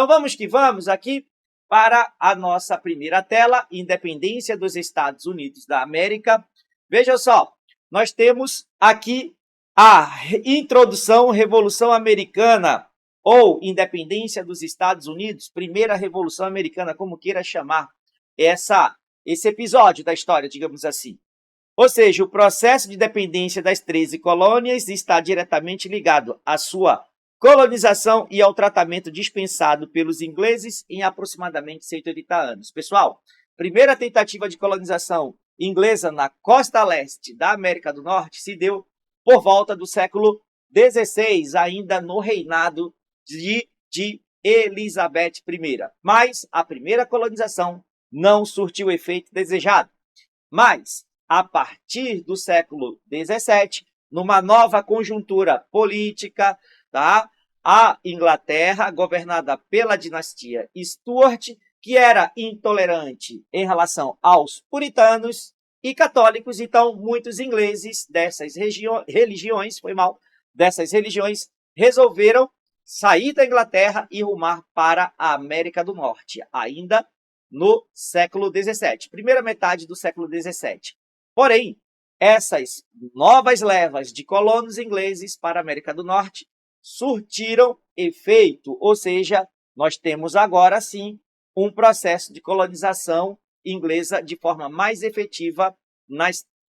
Então vamos que vamos aqui para a nossa primeira tela, independência dos Estados Unidos da América. Veja só, nós temos aqui a introdução, Revolução Americana, ou independência dos Estados Unidos, primeira Revolução Americana, como queira chamar esse episódio da história, digamos assim. Ou seja, o processo de independência das 13 colônias está diretamente ligado à sua colonização e ao tratamento dispensado pelos ingleses em aproximadamente 180 anos. Pessoal, primeira tentativa de colonização inglesa na costa leste da América do Norte se deu por volta do século XVI, ainda no reinado de Elizabeth I. Mas a primeira colonização não surtiu o efeito desejado. Mas, a partir do século XVII, numa nova conjuntura política, tá? A Inglaterra, governada pela dinastia Stuart, que era intolerante em relação aos puritanos e católicos, então muitos ingleses dessas religiões resolveram sair da Inglaterra e rumar para a América do Norte, ainda no século XVII, primeira metade do século XVII. Porém, essas novas levas de colonos ingleses para a América do Norte surtiram efeito, ou seja, nós temos agora sim um processo de colonização inglesa de forma mais efetiva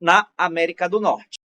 na América do Norte.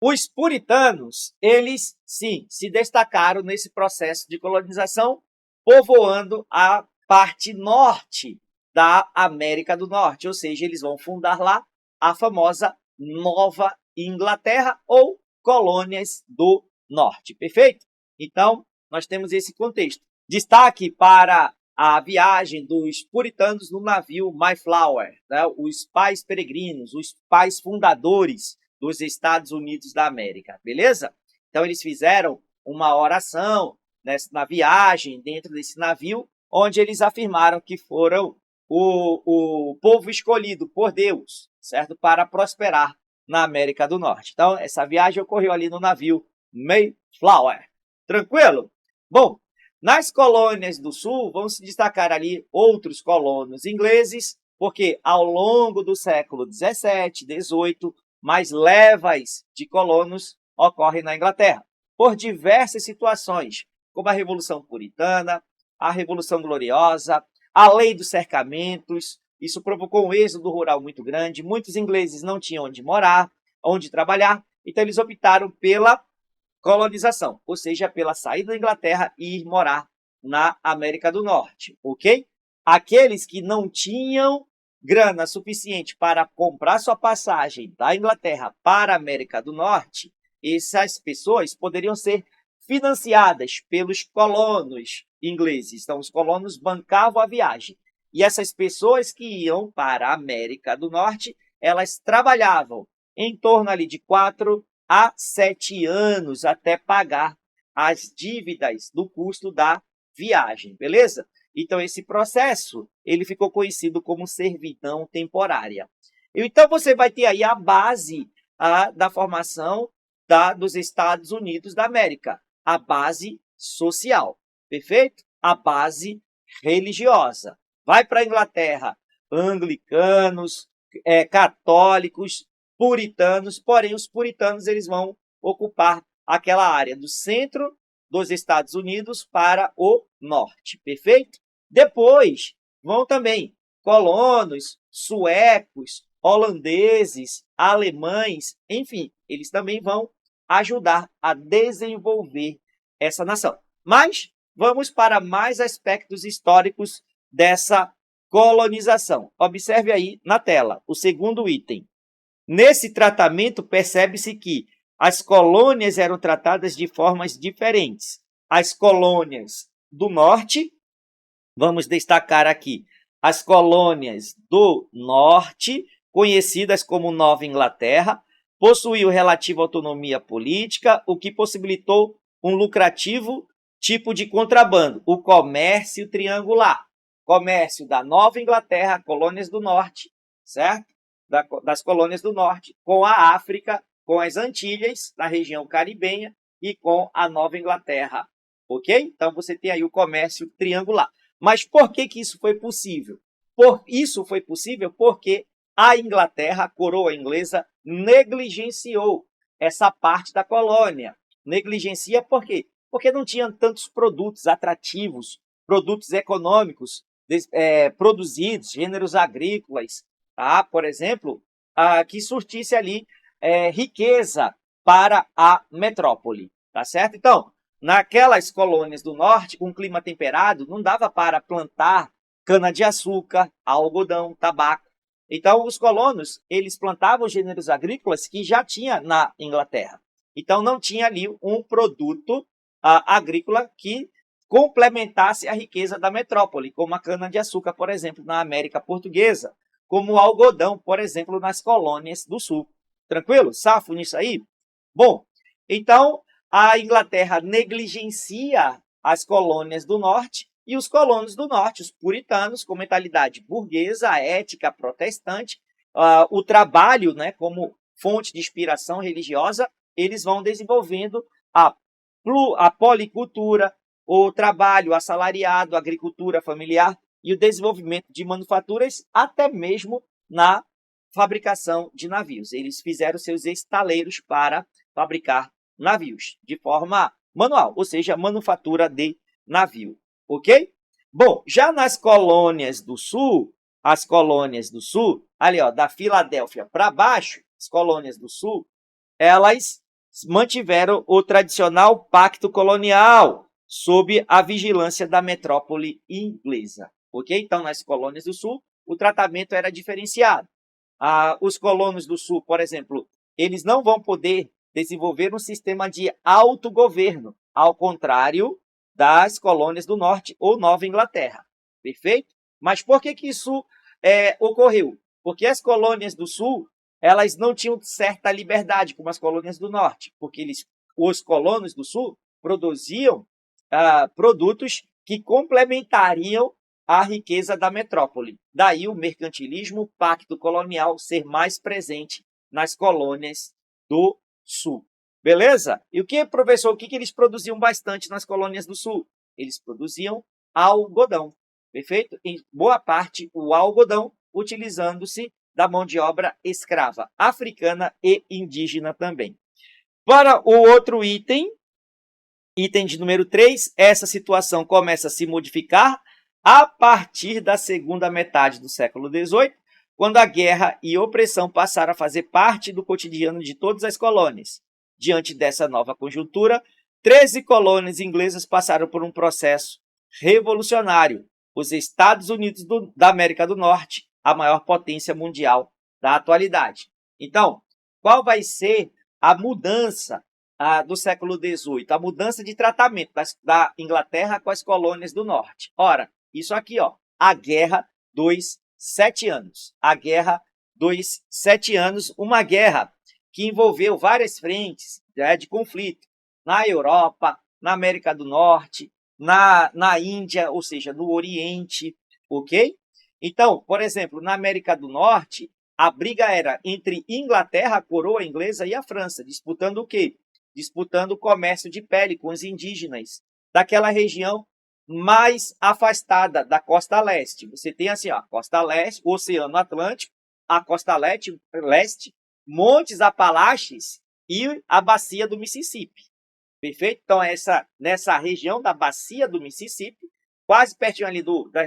Os puritanos, eles sim se destacaram nesse processo de colonização, povoando a parte norte da América do Norte, ou seja, eles vão fundar lá a famosa Nova Inglaterra ou Colônias do Norte, perfeito? Então, nós temos esse contexto. Destaque para a viagem dos puritanos no navio Mayflower, né? Os pais peregrinos, os pais fundadores dos Estados Unidos da América, beleza? Então, eles fizeram uma oração na viagem dentro desse navio, onde eles afirmaram que foram o povo escolhido por Deus, certo? Para prosperar na América do Norte. Então, essa viagem ocorreu ali no navio Mayflower. Tranquilo? Bom, nas colônias do Sul vão se destacar ali outros colonos ingleses, porque ao longo do século XVII, XVIII, mais levas de colonos ocorrem na Inglaterra, por diversas situações, como a Revolução Puritana, a Revolução Gloriosa, a Lei dos Cercamentos. Isso provocou um êxodo rural muito grande, muitos ingleses não tinham onde morar, onde trabalhar, então eles optaram pela colonização, ou seja, pela saída da Inglaterra e ir morar na América do Norte, ok? Aqueles que não tinham grana suficiente para comprar sua passagem da Inglaterra para a América do Norte, essas pessoas poderiam ser financiadas pelos colonos ingleses. Então, os colonos bancavam a viagem. E essas pessoas que iam para a América do Norte, elas trabalhavam em torno ali de 4 a 7 anos até pagar as dívidas do custo da viagem, beleza? Então, esse processo ele ficou conhecido como servidão temporária. Então, você vai ter aí a base da formação dos Estados Unidos da América, a base social, perfeito? A base religiosa. Vai para a Inglaterra, anglicanos, católicos, puritanos, porém os puritanos eles vão ocupar aquela área do centro dos Estados Unidos para o norte, perfeito? Depois vão também colonos, suecos, holandeses, alemães, enfim, eles também vão ajudar a desenvolver essa nação. Mas vamos para mais aspectos históricos dessa colonização. Observe aí na tela o segundo item. Nesse tratamento, percebe-se que as colônias eram tratadas de formas diferentes. As colônias do norte, vamos destacar aqui, as colônias do norte, conhecidas como Nova Inglaterra, possuíam relativa autonomia política, o que possibilitou um lucrativo tipo de contrabando, o comércio triangular. Comércio da Nova Inglaterra, colônias do norte, certo? Das colônias do norte, com a África, com as Antilhas, na região caribenha, e com a Nova Inglaterra, ok? Então, você tem aí o comércio triangular. Mas por que que isso foi possível? Isso foi possível porque a Inglaterra, a coroa inglesa, negligenciou essa parte da colônia. Negligencia por quê? Porque não tinha tantos produtos atrativos, produtos econômicos produzidos, gêneros agrícolas, tá? Por exemplo, que surtisse ali riqueza para a metrópole, tá certo? Então, naquelas colônias do norte, com clima temperado, não dava para plantar cana-de-açúcar, algodão, tabaco. Então, os colonos, eles plantavam gêneros agrícolas que já tinha na Inglaterra. Então, não tinha ali um produto agrícola que complementasse a riqueza da metrópole, como a cana-de-açúcar, por exemplo, na América Portuguesa, como o algodão, por exemplo, nas colônias do sul. Tranquilo? Safo nisso aí? Bom, então a Inglaterra negligencia as colônias do norte e os colonos do norte, os puritanos, com mentalidade burguesa, ética protestante, o trabalho, né, como fonte de inspiração religiosa, eles vão desenvolvendo a policultura, o trabalho assalariado, a agricultura familiar e o desenvolvimento de manufaturas, até mesmo na fabricação de navios. Eles fizeram seus estaleiros para fabricar navios de forma manual, ou seja, manufatura de navio, ok? Bom, já nas colônias do sul, as colônias do sul, ali ó, da Filadélfia para baixo, as colônias do sul, elas mantiveram o tradicional pacto colonial sob a vigilância da metrópole inglesa, ok? Então, nas colônias do sul, o tratamento era diferenciado. Os colonos do sul, por exemplo, eles não vão poder desenvolver um sistema de autogoverno, ao contrário das colônias do norte ou Nova Inglaterra. Perfeito? Mas por que que isso ocorreu? Porque as colônias do sul, elas não tinham certa liberdade como as colônias do norte, porque os colonos do sul produziam produtos que complementariam a riqueza da metrópole. Daí o mercantilismo, o pacto colonial ser mais presente nas colônias do sul. Beleza? E o que, professor, o que eles produziam bastante nas colônias do sul? Eles produziam algodão. Perfeito? Em boa parte, o algodão utilizando-se da mão de obra escrava, africana e indígena também. Para o outro item de número 3, essa situação começa a se modificar a partir da segunda metade do século XVIII, quando a guerra e opressão passaram a fazer parte do cotidiano de todas as colônias. Diante dessa nova conjuntura, 13 colônias inglesas passaram por um processo revolucionário. Os Estados Unidos da América do Norte, a maior potência mundial da atualidade. Então, qual vai ser a mudança do século XVIII, a mudança de tratamento da Inglaterra com as colônias do norte? Ora, isso aqui, ó, a Guerra dos 7 Anos. A Guerra dos 7 Anos, uma guerra que envolveu várias frentes de conflito na Europa, na América do Norte, na Índia, ou seja, no Oriente, ok? Então, por exemplo, na América do Norte, a briga era entre Inglaterra, a coroa inglesa, e a França, disputando o quê? Disputando o comércio de pele com os indígenas daquela região mais afastada da costa leste. Você tem assim, ó, a costa leste, o Oceano Atlântico, a costa leste, Montes Apalaches e a bacia do Mississippi. Perfeito? Então, nessa região da bacia do Mississippi, quase pertinho ali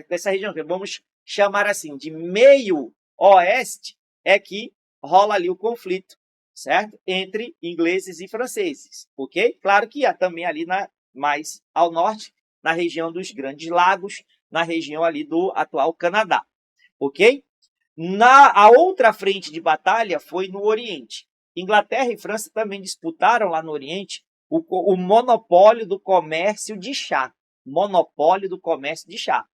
dessa região, que vamos chamar assim de meio oeste, é que rola ali o conflito, certo? Entre ingleses e franceses, ok? Claro que há também ali mais ao norte, na região dos Grandes Lagos, na região ali do atual Canadá, ok? A outra frente de batalha foi no Oriente. Inglaterra e França também disputaram lá no Oriente o monopólio do comércio de chá. Monopólio do comércio de chá.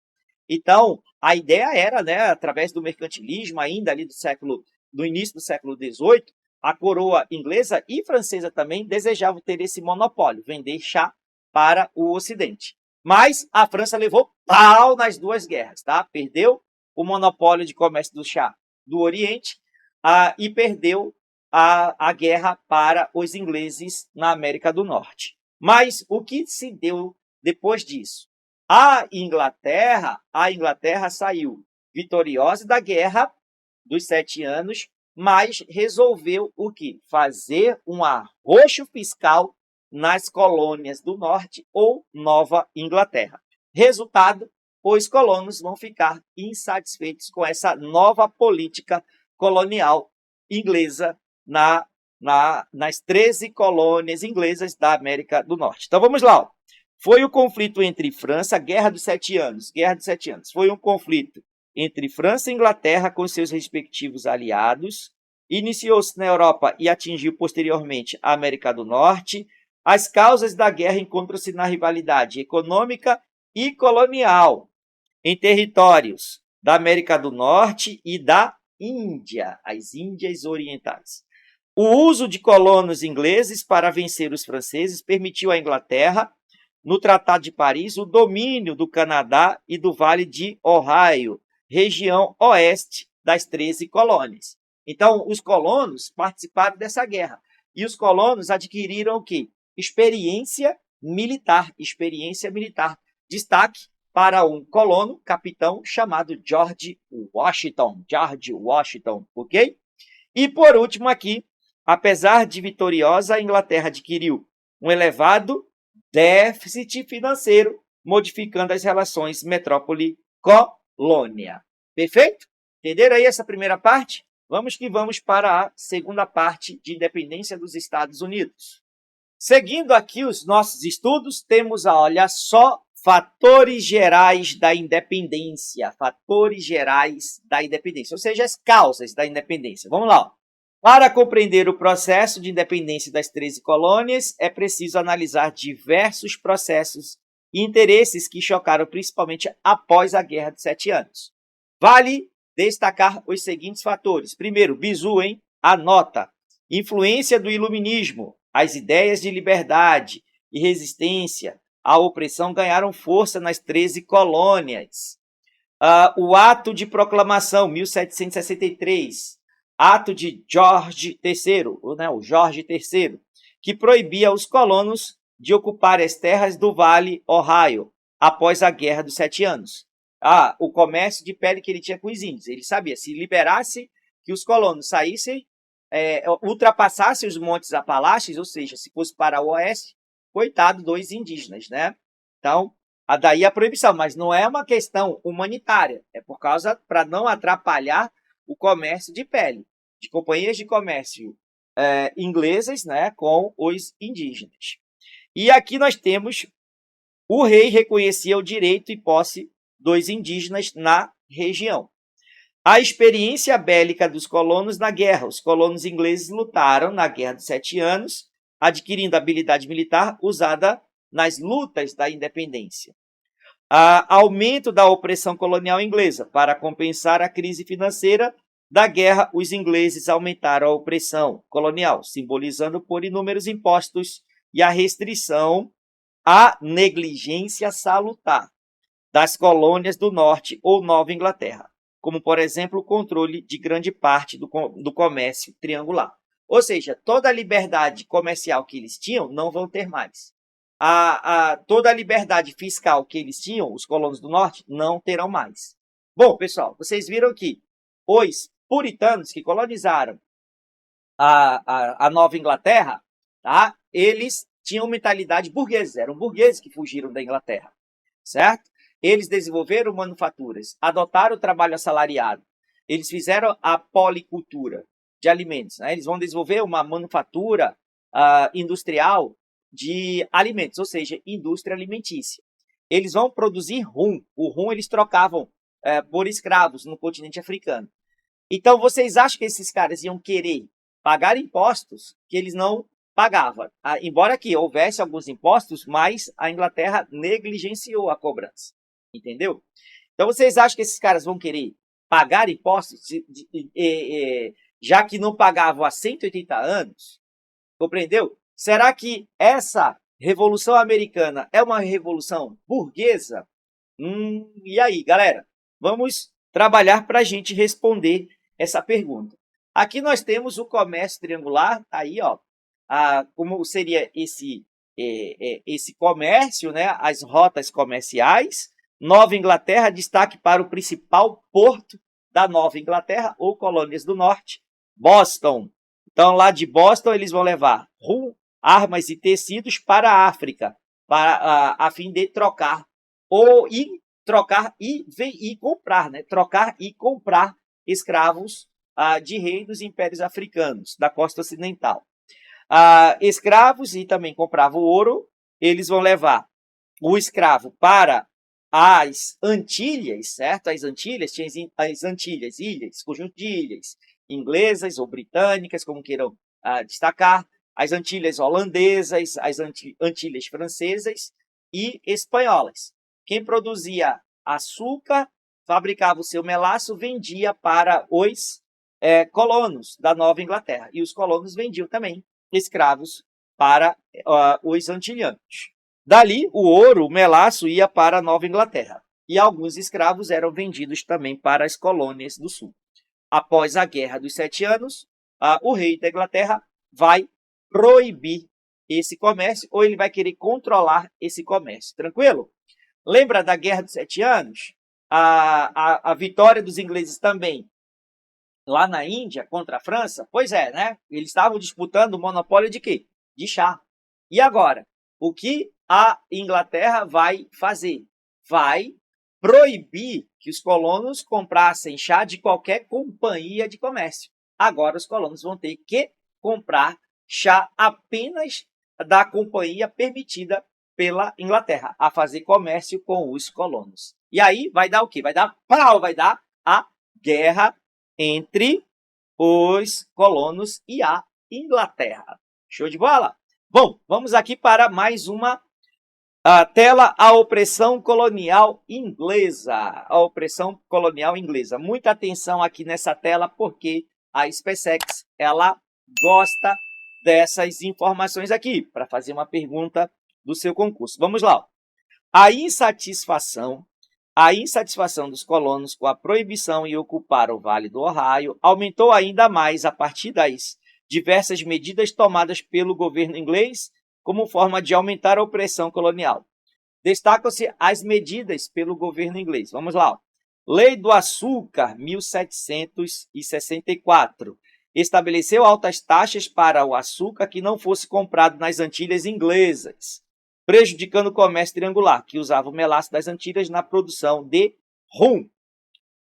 Então, a ideia era, né, através do mercantilismo, ainda ali do início do século XVIII, a coroa inglesa e francesa também desejavam ter esse monopólio, vender chá para o Ocidente. Mas a França levou pau nas duas guerras, tá? Perdeu o monopólio de comércio do chá do Oriente e perdeu a guerra para os ingleses na América do Norte. Mas o que se deu depois disso? A Inglaterra saiu vitoriosa da Guerra dos 7 Anos, mas resolveu o quê? Fazer um arroxo fiscal nas colônias do norte ou Nova Inglaterra. Resultado, os colonos vão ficar insatisfeitos com essa nova política colonial inglesa nas 13 colônias inglesas da América do Norte. Então vamos lá. Ó. Foi o conflito entre França, Guerra dos 7 Anos. Guerra dos 7 Anos. Foi um conflito entre França e Inglaterra com seus respectivos aliados. Iniciou-se na Europa e atingiu posteriormente a América do Norte. As causas da guerra encontram-se na rivalidade econômica e colonial em territórios da América do Norte e da Índia, as Índias Orientais. O uso de colonos ingleses para vencer os franceses permitiu à Inglaterra, no Tratado de Paris, o domínio do Canadá e do Vale de Ohio, região oeste das 13 colônias. Então, os colonos participaram dessa guerra. E os colonos adquiriram o quê? Experiência militar. Destaque para um colono, capitão, chamado George Washington. Ok? E, por último, aqui, apesar de vitoriosa, a Inglaterra adquiriu um elevado déficit financeiro, modificando as relações metrópole-colônia. Perfeito? Entenderam aí essa primeira parte? Vamos que vamos para a segunda parte de independência dos Estados Unidos. Seguindo aqui os nossos estudos, temos, olha só, fatores gerais da independência. Fatores gerais da independência, ou seja, as causas da independência. Vamos lá. Ó. Para compreender o processo de independência das 13 colônias, é preciso analisar diversos processos e interesses que chocaram principalmente após a Guerra dos 7 Anos. Vale destacar os seguintes fatores. Primeiro, bizu, hein? Anota. Influência do iluminismo. As ideias de liberdade e resistência à opressão ganharam força nas 13 colônias. O Ato de Proclamação, 1763. Ato de George III, o Jorge III, que proibia os colonos de ocupar as terras do Vale Ohio após a Guerra dos 7 Anos. O comércio de pele que ele tinha com os índios. Ele sabia, se liberasse que os colonos saíssem, ultrapassassem os montes Apalaches, ou seja, se fosse para o oeste, coitado dos indígenas, né? Então, daí a proibição, mas não é uma questão humanitária, é por causa, para não atrapalhar o comércio de pele, de companhias de comércio inglesas, né, com os indígenas. E aqui nós temos o rei reconhecia o direito e posse dos indígenas na região. A experiência bélica dos colonos na guerra. Os colonos ingleses lutaram na Guerra dos 7 Anos, adquirindo habilidade militar usada nas lutas da independência. Aumento da opressão colonial inglesa. Para compensar a crise financeira da guerra, os ingleses aumentaram a opressão colonial, simbolizando por inúmeros impostos e a restrição à negligência salutar das colônias do norte ou Nova Inglaterra, como, por exemplo, o controle de grande parte do comércio triangular. Ou seja, toda a liberdade comercial que eles tinham não vão ter mais. Toda a liberdade fiscal que eles tinham, os colonos do norte, não terão mais. Bom, pessoal, vocês viram que os puritanos que colonizaram a Nova Inglaterra, tá? Eles tinham mentalidade burguesa, eram burgueses que fugiram da Inglaterra, certo? Eles desenvolveram manufaturas, adotaram o trabalho assalariado, eles fizeram a policultura de alimentos, né? Eles vão desenvolver uma manufatura industrial de alimentos, ou seja, indústria alimentícia. Eles vão produzir rum. O rum eles trocavam por escravos no continente africano. Então, vocês acham que esses caras iam querer pagar impostos que eles não pagavam? Embora que houvesse alguns impostos, mas a Inglaterra negligenciou a cobrança. Entendeu? Então, vocês acham que esses caras vão querer pagar impostos, já que não pagavam há 180 anos? Compreendeu? Será que essa Revolução Americana é uma revolução burguesa? E aí, galera? Vamos trabalhar para a gente responder essa pergunta. Aqui nós temos o comércio triangular, aí, ó, como seria esse esse comércio, né, as rotas comerciais. Nova Inglaterra, destaque para o principal porto da Nova Inglaterra, ou Colônias do Norte, Boston. Então, lá de Boston, eles vão levar rum, armas e tecidos para a África, a fim de trocar e comprar, né? Trocar e comprar escravos de reis dos impérios africanos da costa ocidental. Escravos, e também compravam ouro. Eles vão levar o escravo para as Antilhas, certo? As Antilhas, tinha as Antilhas, ilhas, conjunto de ilhas, inglesas ou britânicas, como queiram destacar, as Antilhas holandesas, as Antilhas francesas e espanholas. Quem produzia açúcar, fabricava o seu melaço, vendia para os colonos da Nova Inglaterra. E os colonos vendiam também escravos para os antilhanos. Dali, o ouro, o melaço, ia para a Nova Inglaterra. E alguns escravos eram vendidos também para as colônias do sul. Após a Guerra dos 7 Anos, o rei da Inglaterra vai proibir esse comércio, ou ele vai querer controlar esse comércio. Tranquilo? Lembra da Guerra dos 7 Anos? A vitória dos ingleses também lá na Índia contra a França? Pois é, né? Eles estavam disputando o monopólio de quê? De chá. E agora? O que a Inglaterra vai fazer? Vai proibir que os colonos comprassem chá de qualquer companhia de comércio. Agora os colonos vão ter que comprar chá apenas da companhia permitida pela Inglaterra a fazer comércio com os colonos. E aí vai dar o quê? Vai dar a guerra entre os colonos e a Inglaterra. Show de bola? Bom, vamos aqui para mais uma tela, a opressão colonial inglesa. A opressão colonial inglesa. Muita atenção aqui nessa tela, porque a SpaceX, ela gosta dessas informações aqui, para fazer uma pergunta do seu concurso. Vamos lá. A insatisfação dos colonos com a proibição em ocupar o Vale do Ohio aumentou ainda mais a partir das diversas medidas tomadas pelo governo inglês como forma de aumentar a opressão colonial. Destacam-se as medidas pelo governo inglês. Vamos lá. Lei do Açúcar, 1764. Estabeleceu altas taxas para o açúcar que não fosse comprado nas Antilhas inglesas, prejudicando o comércio triangular, que usava o melaço das Antilhas na produção de rum.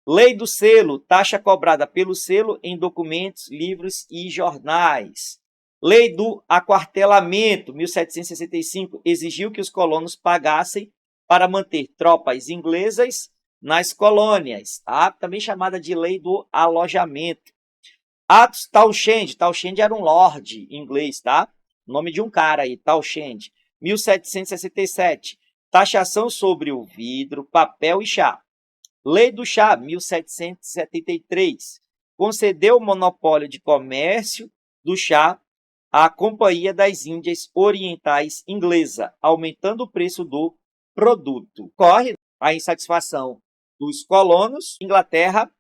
Lei do Selo, taxa cobrada pelo selo em documentos, livros e jornais. Lei do Aquartelamento, 1765, exigiu que os colonos pagassem para manter tropas inglesas nas colônias, também chamada de Lei do Alojamento. Atos Townshend, Townshend era um lord inglês, tá? Nome de um cara aí, Townshend. 1767, taxação sobre o vidro, papel e chá. Lei do Chá, 1773, concedeu o monopólio de comércio do chá à Companhia das Índias Orientais Inglesa, aumentando o preço do produto. Corre a insatisfação dos colonos, Inglaterra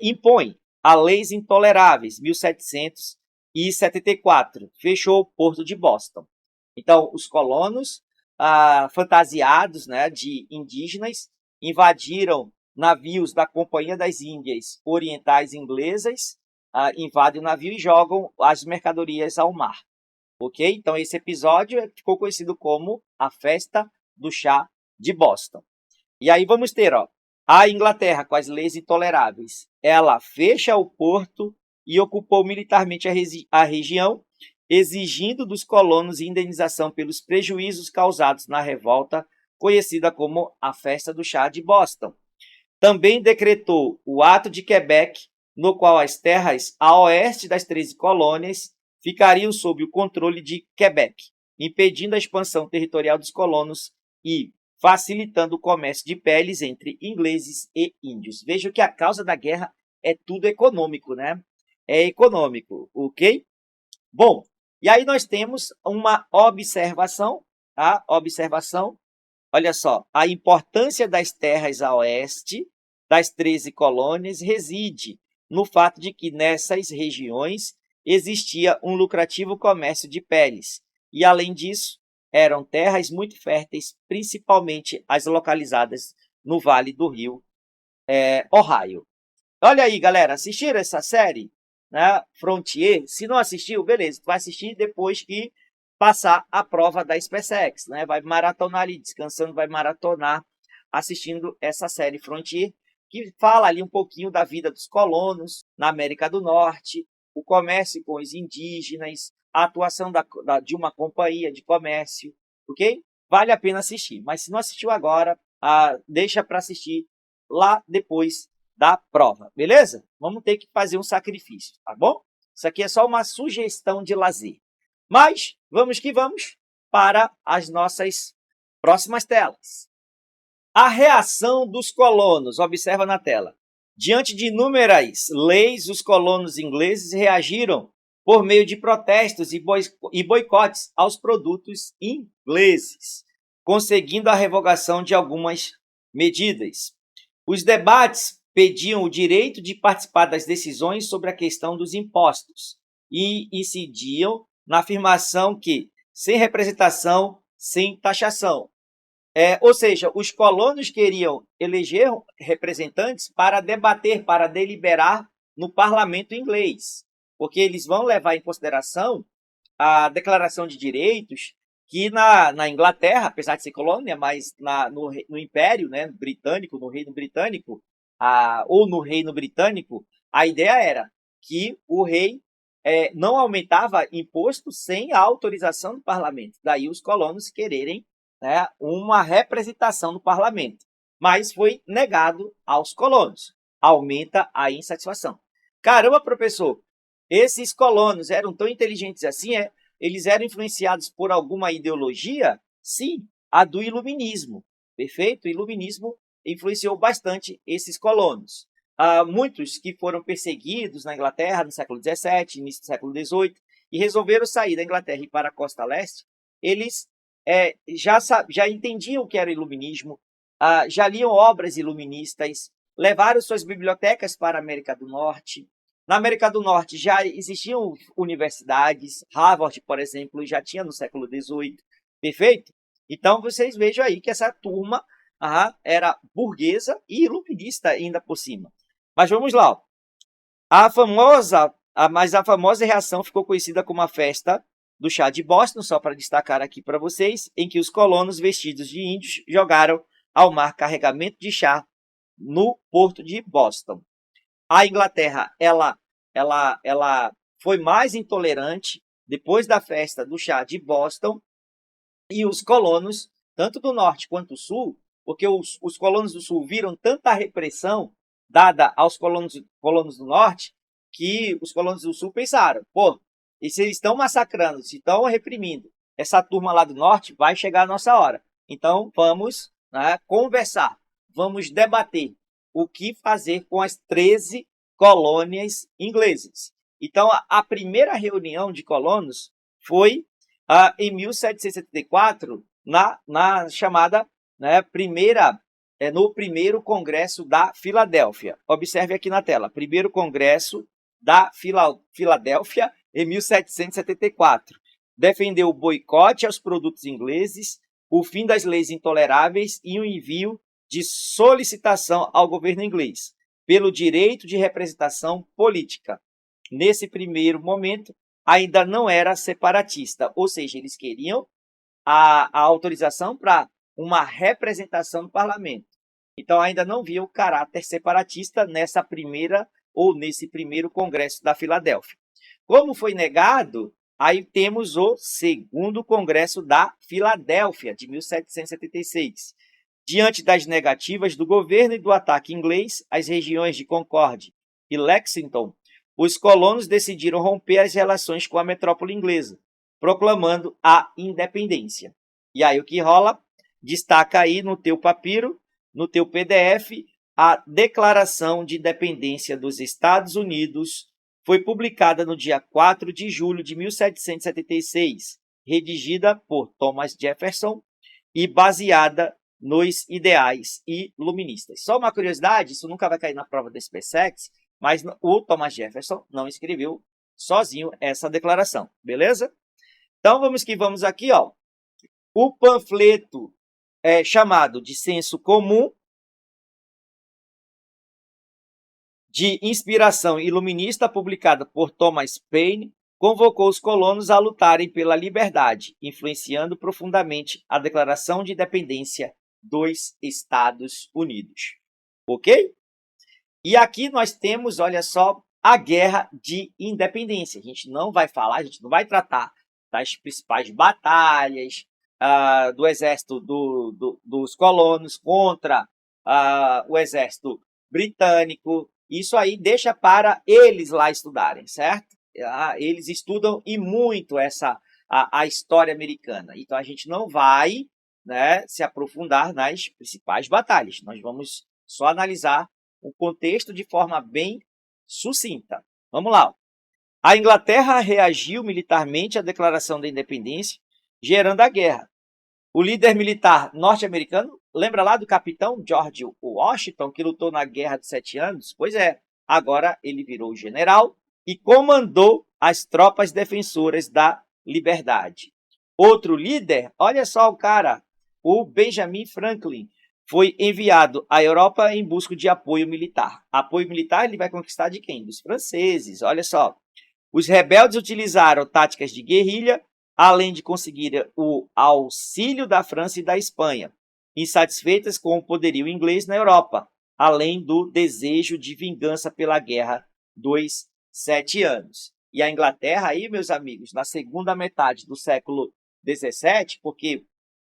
impõe a leis intoleráveis, 1774, fechou o porto de Boston. Então, os colonos, fantasiados, né, de indígenas, invadiram navios da Companhia das Índias Orientais Inglesas, invadem o navio e jogam as mercadorias ao mar. Ok? Então, esse episódio ficou conhecido como a Festa do Chá de Boston. E aí vamos ter a Inglaterra, com as leis intoleráveis. Ela fecha o porto e ocupou militarmente a região, exigindo dos colonos indenização pelos prejuízos causados na revolta, conhecida como a Festa do Chá de Boston. Também decretou o Ato de Quebec, no qual as terras a oeste das 13 colônias ficariam sob o controle de Quebec, impedindo a expansão territorial dos colonos e facilitando o comércio de peles entre ingleses e índios. Veja que a causa da guerra é tudo econômico, né? É econômico, ok? Bom, e aí nós temos uma observação, tá? Observação, olha só, a importância das terras a oeste das 13 colônias reside no fato de que nessas regiões existia um lucrativo comércio de peles. E, além disso, eram terras muito férteis, principalmente as localizadas no Vale do Rio Ohio. Olha aí, galera, assistiram essa série, né? Frontier? Se não assistiu, beleza, tu vai assistir depois que passar a prova da SpaceX, né? Vai maratonar ali, descansando, vai maratonar assistindo essa série Frontier, que fala ali um pouquinho da vida dos colonos na América do Norte, o comércio com os indígenas, a atuação de uma companhia de comércio, ok? Vale a pena assistir, mas se não assistiu agora, deixa para assistir lá depois da prova, beleza? Vamos ter que fazer um sacrifício, tá bom? Isso aqui é só uma sugestão de lazer. Mas vamos que vamos para as nossas próximas telas. A reação dos colonos, observa na tela. Diante de inúmeras leis, os colonos ingleses reagiram por meio de protestos e boicotes aos produtos ingleses, conseguindo a revogação de algumas medidas. Os debates pediam o direito de participar das decisões sobre a questão dos impostos e incidiam na afirmação que, sem representação, sem taxação. Ou seja, os colonos queriam eleger representantes para debater, para deliberar no parlamento inglês, porque eles vão levar em consideração a Declaração de Direitos, que na Inglaterra, apesar de ser colônia, mas no Império, né, Britânico, no Reino Britânico, ou no Reino Britânico, a ideia era que o rei não aumentava imposto sem a autorização do parlamento. Daí os colonos quererem, né, uma representação no parlamento. Mas foi negado aos colonos. Aumenta a insatisfação. Caramba, professor, esses colonos eram tão inteligentes assim, eles eram influenciados por alguma ideologia? Sim, a do iluminismo. Perfeito? O iluminismo influenciou bastante esses colonos. Muitos que foram perseguidos na Inglaterra no século XVII, início do século XVIII, e resolveram sair da Inglaterra e ir para a costa leste, eles já entendiam o que era iluminismo, já liam obras iluministas, levaram suas bibliotecas para a América do Norte. Na América do Norte já existiam universidades, Harvard, por exemplo, já tinha no século XVIII, perfeito? Então, vocês vejam aí que essa turma era burguesa e iluminista ainda por cima. Mas vamos lá. A famosa reação ficou conhecida como a festa do chá de Boston, só para destacar aqui para vocês, em que os colonos vestidos de índios jogaram ao mar carregamento de chá no porto de Boston. A Inglaterra ela foi mais intolerante depois da festa do chá de Boston, e os colonos, tanto do norte quanto do sul, porque os colonos do sul viram tanta repressão dada aos colonos do norte, que os colonos do sul pensaram, pô, e se eles estão massacrando, se estão reprimindo essa turma lá do norte, vai chegar a nossa hora. Então, vamos, né, conversar, vamos debater o que fazer com as 13 colônias inglesas. Então, a primeira reunião de colonos foi em 1774, na chamada, né, no primeiro Congresso da Filadélfia. Observe aqui na tela, primeiro Congresso da Filadélfia, em 1774. Defendeu o boicote aos produtos ingleses, o fim das leis intoleráveis e o envio de solicitação ao governo inglês pelo direito de representação política. Nesse primeiro momento, ainda não era separatista, ou seja, eles queriam a autorização para uma representação no parlamento. Então, ainda não via o caráter separatista nessa primeira ou nesse primeiro Congresso da Filadélfia. Como foi negado, aí temos o segundo Congresso da Filadélfia, de 1776. Diante das negativas do governo e do ataque inglês às regiões de Concorde e Lexington, os colonos decidiram romper as relações com a metrópole inglesa, proclamando a independência. E aí o que rola? Destaca aí no teu papiro, no teu PDF, a Declaração de Independência dos Estados Unidos foi publicada no dia 4 de julho de 1776, redigida por Thomas Jefferson e baseada nos ideais iluministas. Só uma curiosidade, isso nunca vai cair na prova da SpaceX, mas o Thomas Jefferson não escreveu sozinho essa declaração, beleza? Então, vamos que vamos aqui, ó. o panfleto chamado de Senso Comum, de inspiração iluminista, publicada por Thomas Paine, convocou os colonos a lutarem pela liberdade, influenciando profundamente a Declaração de Independência dos Estados Unidos. Ok? E aqui nós temos, olha só, a Guerra de Independência. A gente não vai falar, a gente não vai tratar das principais batalhas do exército dos colonos contra o exército britânico. Isso aí deixa para eles lá estudarem, certo? Eles estudam e muito a história americana. Então a gente não vai, né, se aprofundar nas principais batalhas. Nós vamos só analisar o contexto de forma bem sucinta. Vamos lá. A Inglaterra reagiu militarmente à Declaração da Independência, gerando a guerra. O líder militar norte-americano, lembra lá do capitão George Washington, que lutou na Guerra dos 7 Anos? Pois é, agora ele virou general e comandou as tropas defensoras da liberdade. Outro líder, olha só o cara, o Benjamin Franklin, foi enviado à Europa em busca de apoio militar. Apoio militar ele vai conquistar de quem? Dos franceses, olha só. Os rebeldes utilizaram táticas de guerrilha, além de conseguir o auxílio da França e da Espanha, insatisfeitas com o poderio inglês na Europa, além do desejo de vingança pela Guerra dos 7 Anos. E a Inglaterra aí, meus amigos, na segunda metade do século XVII, porque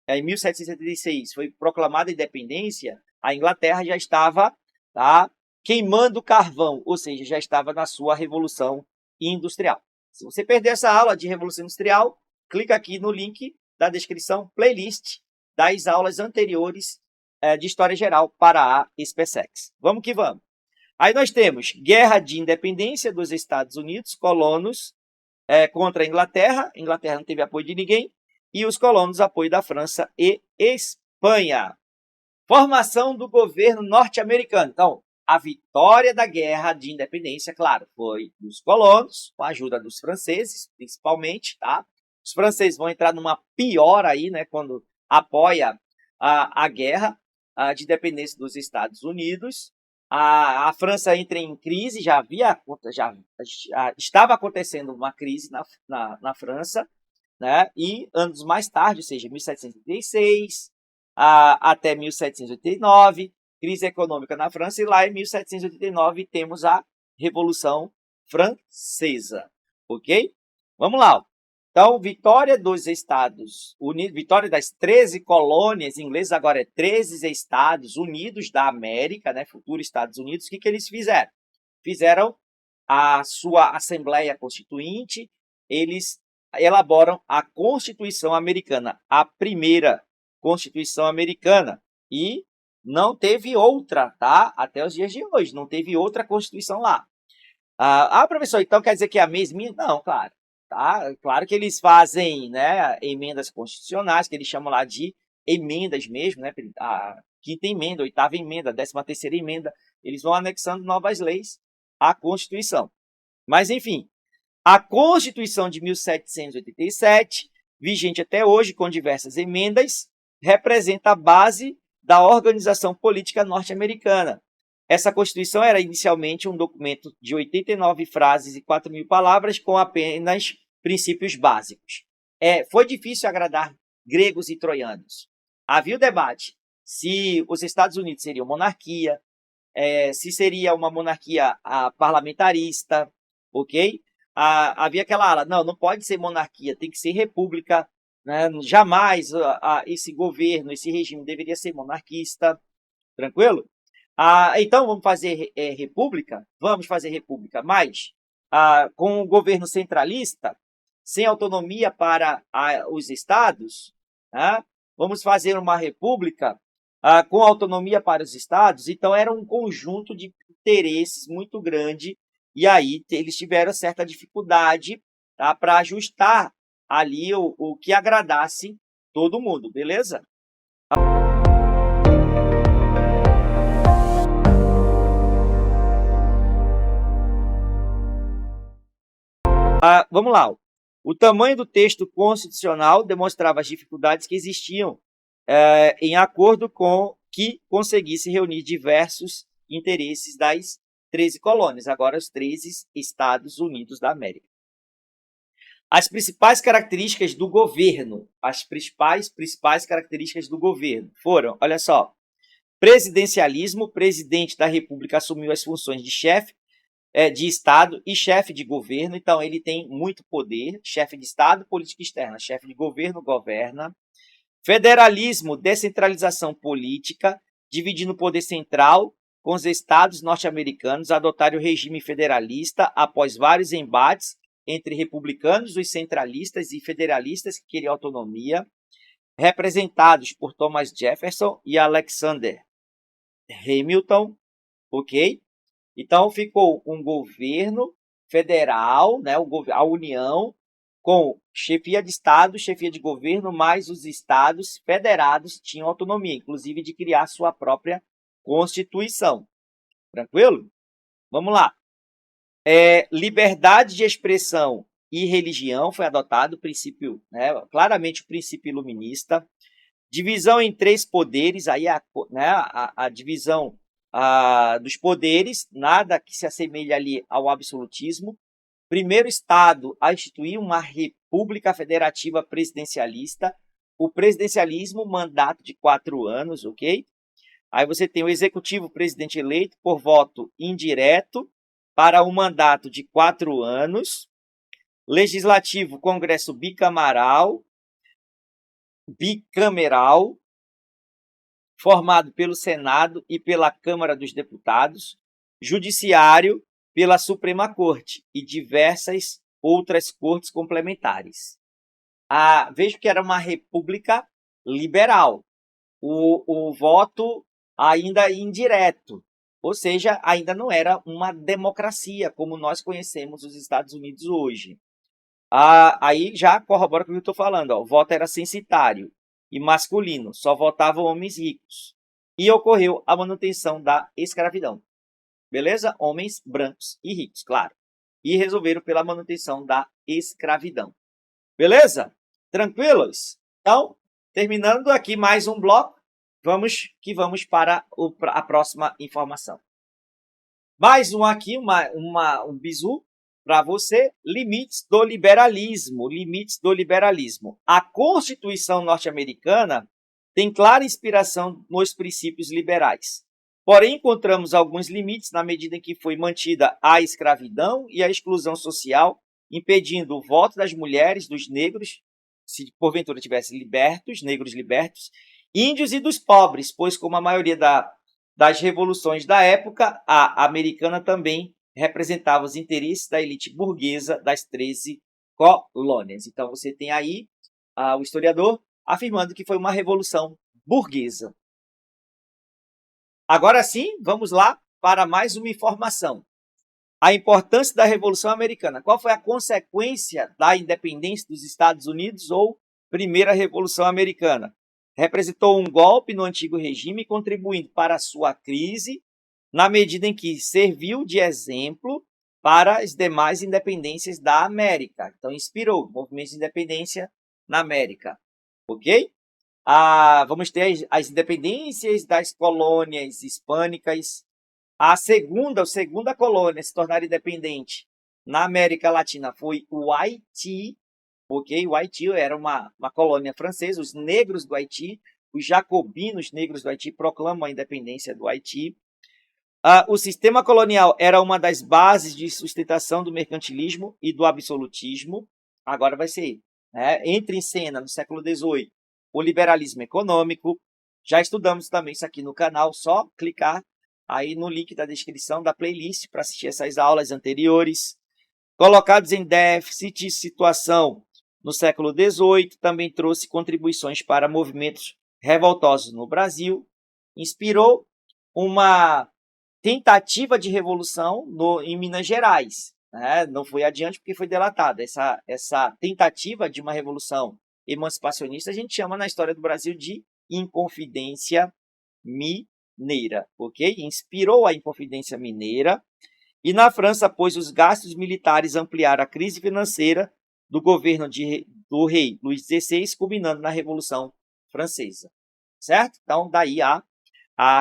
em 1776 foi proclamada a independência, a Inglaterra já estava queimando carvão, ou seja, já estava na sua Revolução Industrial. Se você perder essa aula de Revolução Industrial, clica aqui no link da descrição, playlist das aulas anteriores de História Geral para a SpaceX. Vamos que vamos. Aí nós temos Guerra de Independência dos Estados Unidos, colonos contra a Inglaterra. A Inglaterra não teve apoio de ninguém. E os colonos, apoio da França e Espanha. Formação do governo norte-americano. Então, a vitória da Guerra de Independência, claro, foi dos colonos, com a ajuda dos franceses, principalmente, tá? Os franceses vão entrar numa pior aí, né, quando apoia a Guerra de Independência dos Estados Unidos. A França entra em crise, já estava acontecendo uma crise na França, né? E anos mais tarde, ou seja, 1786 até 1789, crise econômica na França, e lá em 1789 temos a Revolução Francesa, ok? Vamos lá. Então, vitória dos Estados Unidos, vitória das 13 colônias inglesas, agora é 13 Estados Unidos da América, né? Futuro Estados Unidos. O que eles fizeram? Fizeram a sua Assembleia Constituinte, eles elaboram a Constituição Americana, a primeira Constituição Americana, e não teve outra, tá? Até os dias de hoje, não teve outra Constituição lá. Professor, então quer dizer que é a mesma? Não, claro. Tá? Claro que eles fazem, né, emendas constitucionais, que eles chamam lá de emendas mesmo, né? A quinta emenda, a oitava emenda, a 13ª emenda, eles vão anexando novas leis à Constituição. Mas, enfim, a Constituição de 1787, vigente até hoje, com diversas emendas, representa a base da organização política norte-americana. Essa Constituição era inicialmente um documento de 89 frases e 4.000 palavras, com apenas princípios básicos. Foi difícil agradar gregos e troianos. Havia o debate se os Estados Unidos seriam monarquia, se seria uma monarquia parlamentarista, ok? Havia aquela ala, não pode ser monarquia, tem que ser república, né? Jamais esse governo, esse regime deveria ser monarquista, tranquilo? Então, vamos fazer república? Vamos fazer república, mas com um governo centralista, sem autonomia para os estados, né? Vamos fazer uma república com autonomia para os estados. Então, era um conjunto de interesses muito grande, e aí eles tiveram certa dificuldade, tá, para ajustar ali o que agradasse todo mundo, beleza? Vamos lá. O tamanho do texto constitucional demonstrava as dificuldades que existiam em acordo com que conseguisse reunir diversos interesses das 13 colônias, agora os 13 Estados Unidos da América. As principais características do governo, as principais características do governo foram, olha só, presidencialismo, o presidente da República assumiu as funções de chefe de Estado e chefe de governo, então ele tem muito poder, chefe de Estado, política externa, chefe de governo, governa. Federalismo, descentralização política, dividindo o poder central com os estados norte-americanos, adotaram o regime federalista após vários embates entre republicanos, os centralistas e federalistas que queriam autonomia, representados por Thomas Jefferson e Alexander Hamilton, ok? Então, ficou um governo federal, né, a União, com chefia de Estado, chefia de governo, mas os estados federados tinham autonomia, inclusive de criar sua própria Constituição. Tranquilo? Vamos lá. Liberdade de expressão e religião foi adotado, o princípio, né, claramente o princípio iluminista. Divisão em 3 poderes, aí a divisão dos poderes, nada que se assemelhe ali ao absolutismo. Primeiro Estado a instituir uma república federativa presidencialista. O presidencialismo, mandato de 4 anos, ok? Aí você tem o executivo, presidente eleito por voto indireto para um mandato de 4 anos. Legislativo, congresso bicameral, formado pelo Senado e pela Câmara dos Deputados. Judiciário, pela Suprema Corte e diversas outras cortes complementares. Vejo que era uma república liberal. O voto ainda indireto, ou seja, ainda não era uma democracia como nós conhecemos os Estados Unidos hoje. Aí já corrobora com o que eu estou falando. O voto era censitário e masculino, só votavam homens ricos. E ocorreu a manutenção da escravidão. Beleza? Homens brancos e ricos, claro. E resolveram pela manutenção da escravidão. Beleza? Tranquilos? Então, terminando aqui mais um bloco, vamos para a próxima informação. Mais um aqui, um bizu para você. Limites do liberalismo. Limites do liberalismo. A Constituição norte-americana tem clara inspiração nos princípios liberais. Porém, encontramos alguns limites na medida em que foi mantida a escravidão e a exclusão social, impedindo o voto das mulheres, dos negros, se porventura tivessem negros libertos, índios e dos pobres, pois como a maioria das revoluções da época, a americana também representava os interesses da elite burguesa das 13 colônias. Então, você tem aí o historiador afirmando que foi uma revolução burguesa. Agora sim, vamos lá para mais uma informação. A importância da Revolução Americana. Qual foi a consequência da independência dos Estados Unidos ou Primeira Revolução Americana? Representou um golpe no antigo regime, contribuindo para a sua crise, na medida em que serviu de exemplo para as demais independências da América. Então, inspirou movimentos de independência na América. Ok? Vamos ter as independências das colônias hispânicas. A segunda colônia a se tornar independente na América Latina foi o Haiti. Okay? O Haiti era uma colônia francesa. Os negros do Haiti, os jacobinos negros do Haiti, proclamam a independência do Haiti. O sistema colonial era uma das bases de sustentação do mercantilismo e do absolutismo. Agora vai ser, entra em cena no século XVIII o liberalismo econômico. Já estudamos também isso aqui no canal, só clicar aí no link da descrição da playlist para assistir essas aulas anteriores. Colocados em déficit e situação no século XVIII, também trouxe contribuições para movimentos revoltosos no Brasil. Inspirou uma tentativa de revolução em Minas Gerais. Não foi adiante porque foi delatada. Essa tentativa de uma revolução emancipacionista a gente chama na história do Brasil de Inconfidência Mineira, ok? Inspirou a Inconfidência Mineira. E na França, pois os gastos militares ampliaram a crise financeira, do governo do rei Luís XVI, culminando na Revolução Francesa. Certo? Então, daí a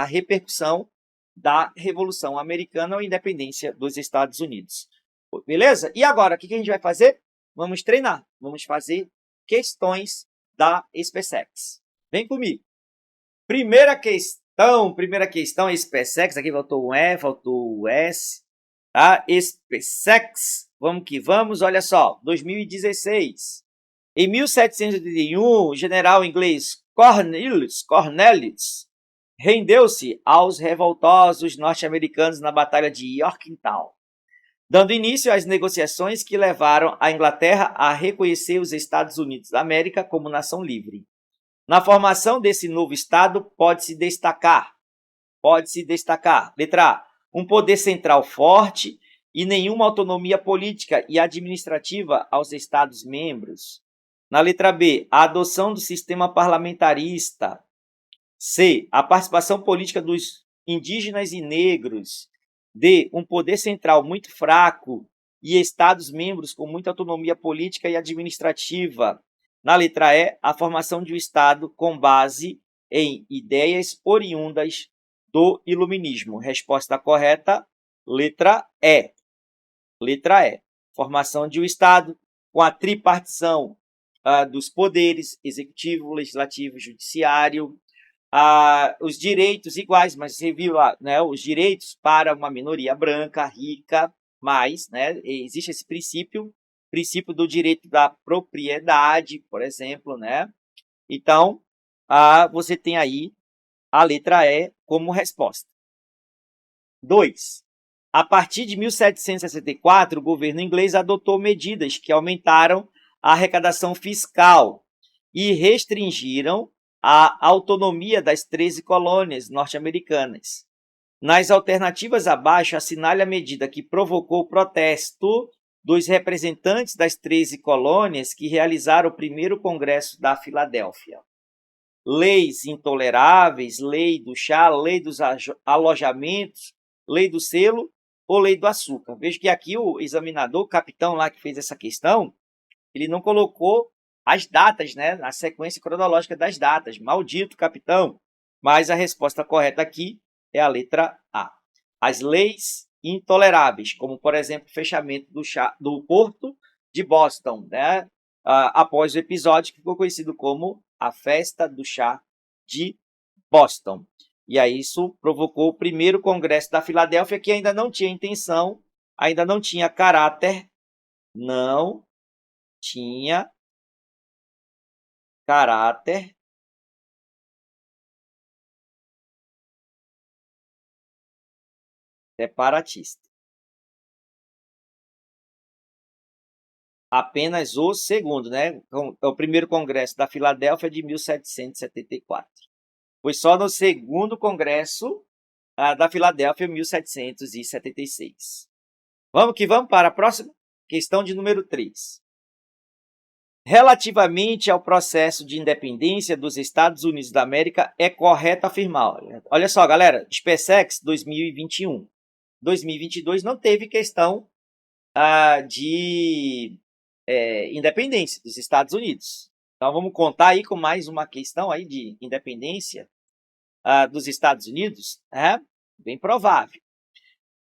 repercussão da Revolução Americana ou independência dos Estados Unidos. Beleza? E agora, o que a gente vai fazer? Vamos treinar. Vamos fazer questões da SpaceX. Vem comigo. Primeira questão, SpaceX. Aqui faltou um E, faltou o S. Tá? SpaceX. Vamos que vamos. Olha só, 2016. Em 1781, o general inglês Cornelius rendeu-se aos revoltosos norte-americanos na Batalha de Yorktown, dando início às negociações que levaram a Inglaterra a reconhecer os Estados Unidos da América como nação livre. Na formação desse novo Estado, pode-se destacar, letra A, um poder central forte e nenhuma autonomia política e administrativa aos Estados-membros. Na letra B, a adoção do sistema parlamentarista. C, a participação política dos indígenas e negros. D, um poder central muito fraco e Estados-membros com muita autonomia política e administrativa. Na letra E, a formação de um Estado com base em ideias oriundas do iluminismo. Resposta correta, letra E. Letra E. Formação de um Estado com a tripartição dos poderes executivo, legislativo e judiciário. Os direitos iguais, mas você viu lá, né, os direitos para uma minoria branca, rica, mas, né, existe esse princípio do direito da propriedade, por exemplo, né? Então, você tem aí a letra E como resposta. 2. A partir de 1764, o governo inglês adotou medidas que aumentaram a arrecadação fiscal e restringiram a autonomia das 13 colônias norte-americanas. Nas alternativas abaixo, assinale a medida que provocou o protesto dos representantes das 13 colônias que realizaram o primeiro Congresso da Filadélfia. Leis intoleráveis, lei do chá, lei dos alojamentos, lei do selo ou lei do açúcar. Veja que aqui o examinador, o capitão lá que fez essa questão, ele não colocou as datas, né, na sequência cronológica das datas. Maldito capitão! Mas a resposta correta aqui é a letra A. As leis intoleráveis, como, por exemplo, o fechamento do porto de Boston, né, após o episódio que ficou conhecido como a Festa do Chá de Boston. E aí isso provocou o primeiro Congresso da Filadélfia, que ainda não tinha intenção, ainda não tinha caráter, separatista. Apenas o segundo, né? O primeiro Congresso da Filadélfia de 1774. Foi só no segundo Congresso da Filadélfia, 1776. Vamos que vamos para a próxima questão de número 3. Relativamente ao processo de independência dos Estados Unidos da América, é correto afirmar. Olha só, galera, SpaceX 2021. 2022 não teve questão de independência dos Estados Unidos. Então, vamos contar aí com mais uma questão aí de independência dos Estados Unidos. Bem provável.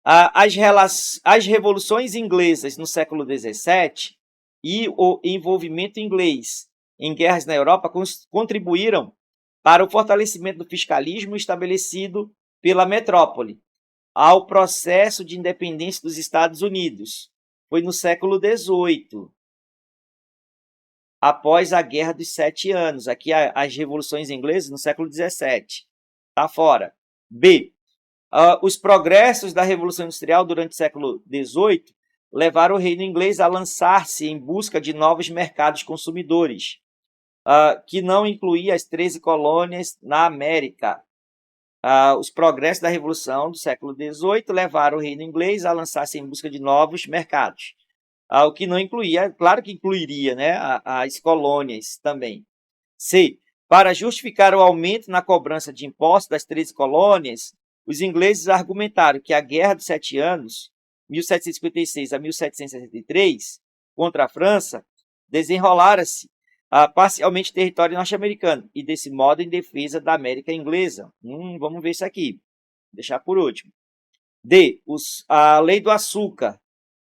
As revoluções inglesas no século XVII e o envolvimento inglês em guerras na Europa contribuíram para o fortalecimento do fiscalismo estabelecido pela metrópole ao processo de independência dos Estados Unidos. Foi no século XVIII, após a Guerra dos 7 Anos. Aqui as revoluções inglesas no século XVII. Está fora. B. Os progressos da Revolução Industrial durante o século XVIII levaram o reino inglês a lançar-se em busca de novos mercados consumidores, que não incluía as 13 colônias na América. Os progressos da Revolução do século XVIII levaram o reino inglês a lançar-se em busca de novos mercados, o que não incluía, claro que incluiria, né, as colônias também. C. Para justificar o aumento na cobrança de impostos das 13 colônias, os ingleses argumentaram que a Guerra dos 7 Anos, 1756 a 1763, contra a França, desenrolara-se parcialmente território norte-americano e, desse modo, em defesa da América inglesa. Vamos ver isso aqui. Vou deixar por último. D. A Lei do Açúcar.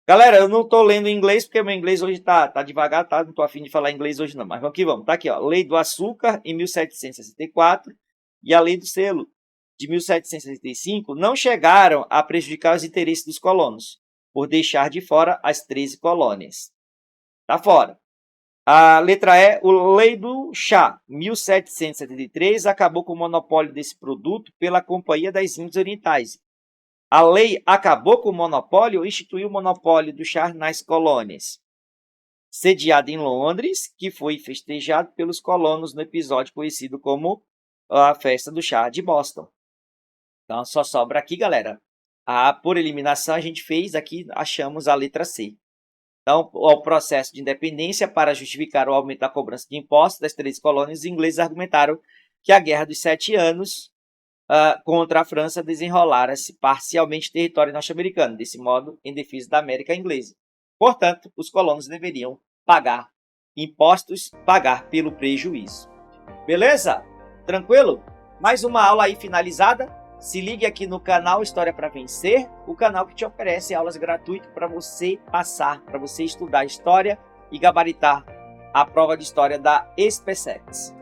Galera, eu não estou lendo em inglês porque meu inglês hoje tá devagar, tá? Não estou afim de falar inglês hoje não, mas vamos que vamos. Tá aqui, ó. Lei do Açúcar, em 1764, e a Lei do Selo, de 1765, não chegaram a prejudicar os interesses dos colonos, por deixar de fora as 13 colônias. Tá fora. A letra E, a Lei do Chá, 1773, acabou com o monopólio desse produto pela Companhia das Índias Orientais. A lei acabou com o monopólio ou instituiu o monopólio do chá nas colônias. Sediada em Londres, que foi festejado pelos colonos no episódio conhecido como a Festa do Chá de Boston. Então, só sobra aqui, galera. Por eliminação, a gente fez aqui, achamos a letra C. Então, o processo de independência, para justificar o aumento da cobrança de impostos das 13 colônias, os ingleses argumentaram que a Guerra dos 7 Anos contra a França desenrolara-se parcialmente território norte-americano, desse modo, em defesa da América inglesa. Portanto, os colonos deveriam pagar impostos, pagar pelo prejuízo. Beleza? Tranquilo? Mais uma aula aí finalizada. Se ligue aqui no canal História para Vencer, o canal que te oferece aulas gratuitas para você passar, para você estudar História e gabaritar a prova de História da SpaceX.